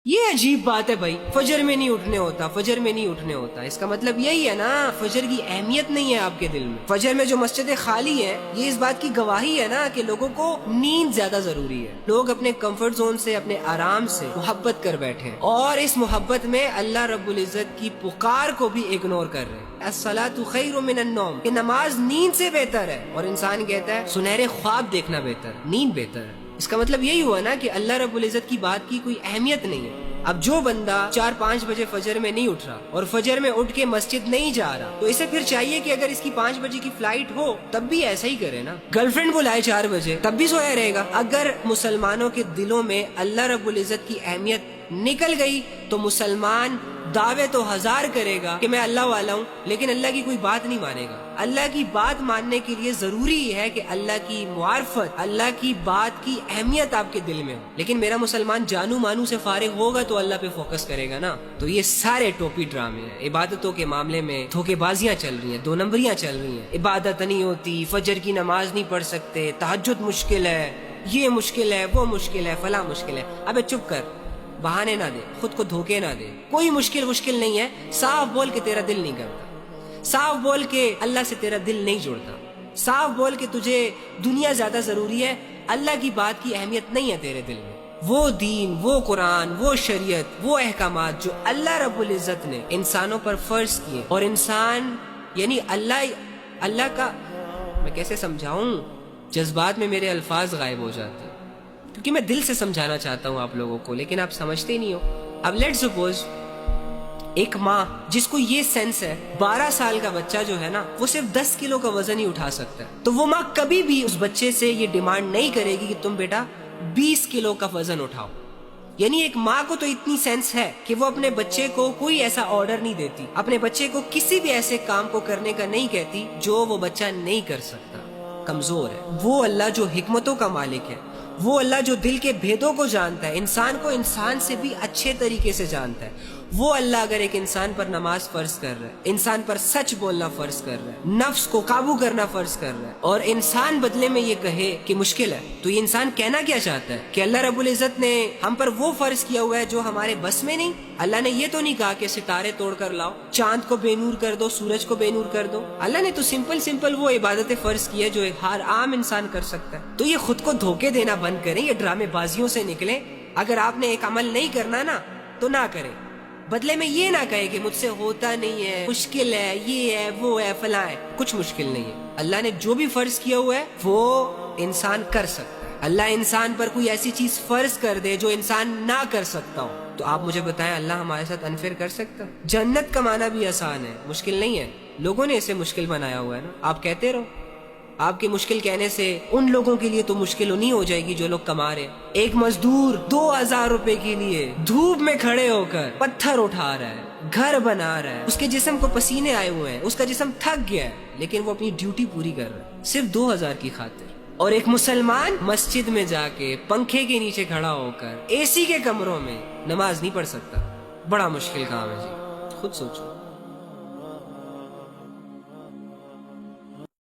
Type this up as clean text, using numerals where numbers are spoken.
یہ عجیب بات ہے بھائی، فجر میں نہیں اٹھنے ہوتا، فجر میں نہیں اٹھنے ہوتا، اس کا مطلب یہی ہے نا فجر کی اہمیت نہیں ہے آپ کے دل میں۔ فجر میں جو مسجدیں خالی ہیں یہ اس بات کی گواہی ہے نا کہ لوگوں کو نیند زیادہ ضروری ہے۔ لوگ اپنے کمفرٹ زون سے، اپنے آرام سے محبت کر بیٹھے ہیں اور اس محبت میں اللہ رب العزت کی پکار کو بھی اگنور کر رہے ہیں۔ الصلاۃ خیر من النوم، کہ نماز نیند سے بہتر ہے، اور انسان کہتا ہے سنہرے خواب دیکھنا بہتر، نیند بہتر ہے۔ اس کا مطلب یہی ہوا نا کہ اللہ رب العزت کی بات کی کوئی اہمیت نہیں ہے۔ اب جو بندہ 4-5 بجے فجر میں نہیں اٹھ رہا اور فجر میں اٹھ کے مسجد نہیں جا رہا، تو اسے پھر چاہیے کہ اگر اس کی 5 بجے کی فلائٹ ہو تب بھی ایسا ہی کرے نا۔ گرل فرینڈ بلائے 4 بجے تب بھی سویا رہے گا۔ اگر مسلمانوں کے دلوں میں اللہ رب العزت کی اہمیت نکل گئی تو مسلمان دعوے تو 1000 کرے گا کہ میں اللہ والا ہوں، لیکن اللہ کی کوئی بات نہیں مانے گا۔ اللہ کی بات ماننے کے لیے ضروری ہے کہ اللہ کی معرفت، اللہ کی بات کی اہمیت آپ کے دل میں ہو۔ لیکن میرا مسلمان جانو مانو سے فارغ ہوگا تو اللہ پہ فوکس کرے گا نا۔ تو یہ سارے ٹوپی ڈرامے ہیں۔ عبادتوں کے معاملے میں دھوکے بازیاں چل رہی ہیں، 2 نمبریاں چل رہی ہیں۔ عبادت نہیں ہوتی، فجر کی نماز نہیں پڑھ سکتے، تہجد مشکل ہے، یہ مشکل ہے، وہ مشکل ہے، فلاں مشکل ہے۔ ابے چپ کر، بہانے نہ دے، خود کو دھوکے نہ دے۔ کوئی مشکل نہیں ہے، صاف بول کہ تیرا دل نہیں کرتا، صاف بول کے اللہ سے تیرا دل نہیں جڑتا، صاف بول کہ تجھے دنیا زیادہ ضروری ہے، اللہ کی بات کی اہمیت نہیں ہے تیرے دل میں۔ وہ دین، وہ قرآن، وہ شریعت، وہ احکامات جو اللہ رب العزت نے انسانوں پر فرض کیے، اور انسان یعنی اللہ کا، میں کیسے سمجھاؤں، جذبات میں میرے الفاظ غائب ہو جاتے ہیں کیونکہ میں دل سے سمجھانا چاہتا ہوں آپ لوگوں کو، لیکن آپ سمجھتے نہیں ہو۔ اب لیٹ سپوز ایک ماں جس کو یہ سینس ہے 12 سال کا بچہ جو ہے نا وہ صرف 10 کلو کا وزن ہی اٹھا سکتا ہے، تو وہ ماں کبھی بھی اس بچے سے یہ ڈیمانڈ نہیں کرے گی کہ تم بیٹا 20 کلو کا وزن اٹھاؤ۔ یعنی ایک ماں کو تو اتنی سینس ہے کہ وہ اپنے بچے کو کوئی ایسا آرڈر نہیں دیتی، اپنے بچے کو کسی بھی ایسے کام کو کرنے کا نہیں کہتی جو وہ بچہ نہیں کر سکتا، کمزور ہے۔ وہ اللہ جو حکمتوں کا مالک ہے، وہ اللہ جو دل کے بھیدوں کو جانتا ہے، انسان کو انسان سے بھی اچھے طریقے سے جانتا ہے، وہ اللہ اگر ایک انسان پر نماز فرض کر رہا ہے، انسان پر سچ بولنا فرض کر رہا ہے، نفس کو قابو کرنا فرض کر رہا ہے، اور انسان بدلے میں یہ کہے کہ مشکل ہے، تو یہ انسان کہنا کیا چاہتا ہے کہ اللہ رب العزت نے ہم پر وہ فرض کیا ہوا ہے جو ہمارے بس میں نہیں۔ اللہ نے یہ تو نہیں کہا کہ ستارے توڑ کر لاؤ، چاند کو بے نور کر دو، سورج کو بے نور کر دو۔ اللہ نے تو سمپل وہ عبادتیں فرض کی ہے جو ہر عام انسان کر سکتا ہے۔ تو یہ خود کو دھوکے دینا بند کریں، یہ ڈرامے بازیوں سے نکلیں۔ اگر آپ نے ایک عمل نہیں کرنا نا تو نہ کریں، بدلے میں یہ نہ کہے کہ مجھ سے ہوتا نہیں ہے، مشکل ہے، یہ ہے، وہ ہے، فلاں ہے۔ کچھ مشکل نہیں ہے، اللہ نے جو بھی فرض کیا ہوا ہے وہ انسان کر سکتا ہے۔ اللہ انسان پر کوئی ایسی چیز فرض کر دے جو انسان نہ کر سکتا ہو، تو آپ مجھے بتائیں اللہ ہمارے ساتھ انفیئر کر سکتا؟ جنت کمانا بھی آسان ہے، مشکل نہیں ہے، لوگوں نے اسے مشکل بنایا ہوا ہے نا۔ آپ کہتے رہو، آپ کے مشکل کہنے سے ان لوگوں کے لیے تو مشکل نہیں ہو جائے گی جو لوگ کما رہے ہیں۔ ایک مزدور 2000 روپے کے لیے دھوپ میں کھڑے ہو کر پتھر اٹھا رہا ہے، گھر بنا رہا ہے، اس کے جسم کو پسینے آئے ہوئے ہیں، اس کا جسم تھک گیا ہے، لیکن وہ اپنی ڈیوٹی پوری کر رہا ہے صرف 2000 کی خاطر۔ اور ایک مسلمان مسجد میں جا کے پنکھے کے نیچے کھڑا ہو کر اے سی کے کمروں میں نماز نہیں پڑھ سکتا۔ بڑا مشکل کام ہے جی، خود سوچو۔